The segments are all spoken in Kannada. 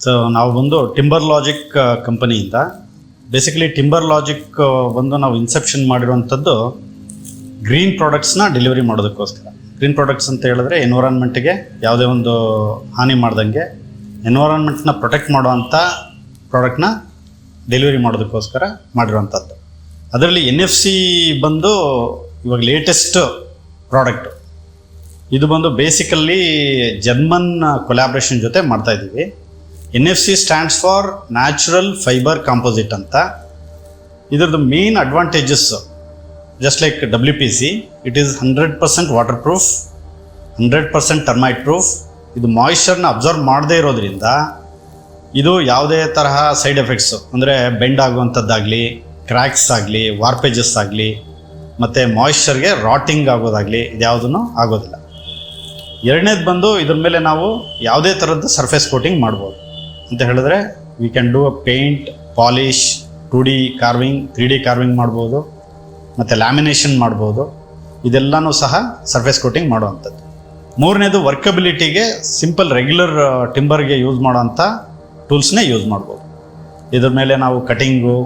ಸೊ ನಾವು ಬಂದು ಟಿಂಬರ್ ಲಾಜಿಕ್ ಕಂಪನಿಯಿಂದ ಬೇಸಿಕಲಿ ಟಿಂಬರ್ ಲಾಜಿಕ್ ಬಂದು ನಾವು ಇನ್ಸೆಪ್ಷನ್ ಮಾಡಿರುವಂಥದ್ದು ಗ್ರೀನ್ ಪ್ರಾಡಕ್ಟ್ಸ್ನ ಡೆಲಿವರಿ ಮಾಡೋದಕ್ಕೋಸ್ಕರ. ಗ್ರೀನ್ ಪ್ರಾಡಕ್ಟ್ಸ್ ಅಂತ ಹೇಳಿದ್ರೆ ಎನ್ವಿರಾನ್ಮೆಂಟ್ಗೆ ಯಾವುದೇ ಒಂದು ಹಾನಿ ಮಾಡ್ದಂಗೆ ಎನ್ವಿರಾನ್ಮೆಂಟ್ನ ಪ್ರೊಟೆಕ್ಟ್ ಮಾಡುವಂಥ ಪ್ರಾಡಕ್ಟ್ನ ಡೆಲಿವರಿ ಮಾಡೋದಕ್ಕೋಸ್ಕರ ಮಾಡಿರುವಂಥದ್ದು. ಅದರಲ್ಲಿ NFC ಬಂದು ಇವಾಗ ಲೇಟೆಸ್ಟ್ ಪ್ರಾಡಕ್ಟು. ಇದು ಬಂದು ಬೇಸಿಕಲ್ಲಿ ಜರ್ಮನ್ ಕೊಲ್ಯಾಬ್ರೇಷನ್ ಜೊತೆ ಮಾಡ್ತಾ ಇದ್ದೀವಿ. NFC stands for natural fibre composite ಅಂತ. ಇದರದ್ದು main advantages just like WPC, it is 100% water proof, 100% termite proof. ಇದು ಮಾಯಿಶ್ಚರ್ನ ಅಬ್ಸರ್ವ್ ಮಾಡದೇ ಇರೋದ್ರಿಂದ ಇದು ಯಾವುದೇ ತರಹ ಸೈಡ್ ಎಫೆಕ್ಟ್ಸು ಅಂದರೆ ಬೆಂಡ್ ಆಗುವಂಥದ್ದಾಗಲಿ, ಕ್ರ್ಯಾಕ್ಸ್ ಆಗಲಿ, ವಾರ್ಪೇಜಸ್ ಆಗಲಿ, ಮತ್ತು ಮಾಯಿಶ್ಚರ್ಗೆ ರಾಟಿಂಗ್ ಆಗೋದಾಗಲಿ ಇದ್ಯಾವುದೂ ಆಗೋದಿಲ್ಲ. ಎರಡನೇದು ಬಂದು ಇದ್ರ ಮೇಲೆ ನಾವು ಯಾವುದೇ ಥರದ್ದು ಸರ್ಫೇಸ್ ಕೋಟಿಂಗ್ ಮಾಡ್ಬೋದು. ಅಂತ ಹೇಳಿದ್ರೆ we can do a paint, polish, 2D carving, 3D carving ಮಾಡ್ಬೋದು, ಮತ್ತು ಲ್ಯಾಮಿನೇಷನ್ ಮಾಡ್ಬೋದು. ಇದೆಲ್ಲನೂ ಸಹ ಸರ್ಫೇಸ್ ಕೋಟಿಂಗ್ ಮಾಡುವಂಥದ್ದು. ಮೂರನೇದು ವರ್ಕಬಿಲಿಟಿಗೆ ಸಿಂಪಲ್ ರೆಗ್ಯುಲರ್ ಟಿಂಬರ್ಗೆ ಯೂಸ್ ಮಾಡೋವಂಥ ಟೂಲ್ಸ್ನೇ ಯೂಸ್ ಮಾಡ್ಬೋದು. ಇದ್ರ ಮೇಲೆ ನಾವು cutting,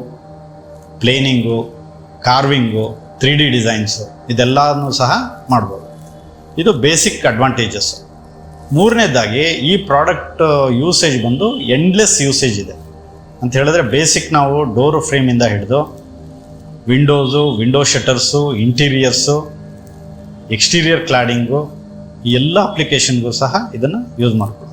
planning, carving, 3D designs ಇದೆಲ್ಲನೂ ಸಹ ಮಾಡ್ಬೋದು. ಇದು ಬೇಸಿಕ್ ಅಡ್ವಾಂಟೇಜಸ್. ಮೂರನೇದಾಗಿ ಈ ಪ್ರಾಡಕ್ಟ್ ಯೂಸೇಜ್ ಬಂದು ಎಂಡ್ಲೆಸ್ ಯೂಸೇಜ್ ಇದೆ. ಅಂತ ಹೇಳಿದ್ರೆ ಬೇಸಿಕ್ ನಾವು ಡೋರ್ ಫ್ರೇಮಿಂದ ಹಿಡಿದು ವಿಂಡೋಸು, ವಿಂಡೋ ಶಟರ್ಸು, ಇಂಟೀರಿಯರ್ಸು, ಎಕ್ಸ್ಟೀರಿಯರ್ ಕ್ಲಾಡಿಂಗು ಈ ಎಲ್ಲ ಅಪ್ಲಿಕೇಶನ್ಗೂ ಸಹ ಇದನ್ನು ಯೂಸ್ ಮಾಡ್ಬೋದು.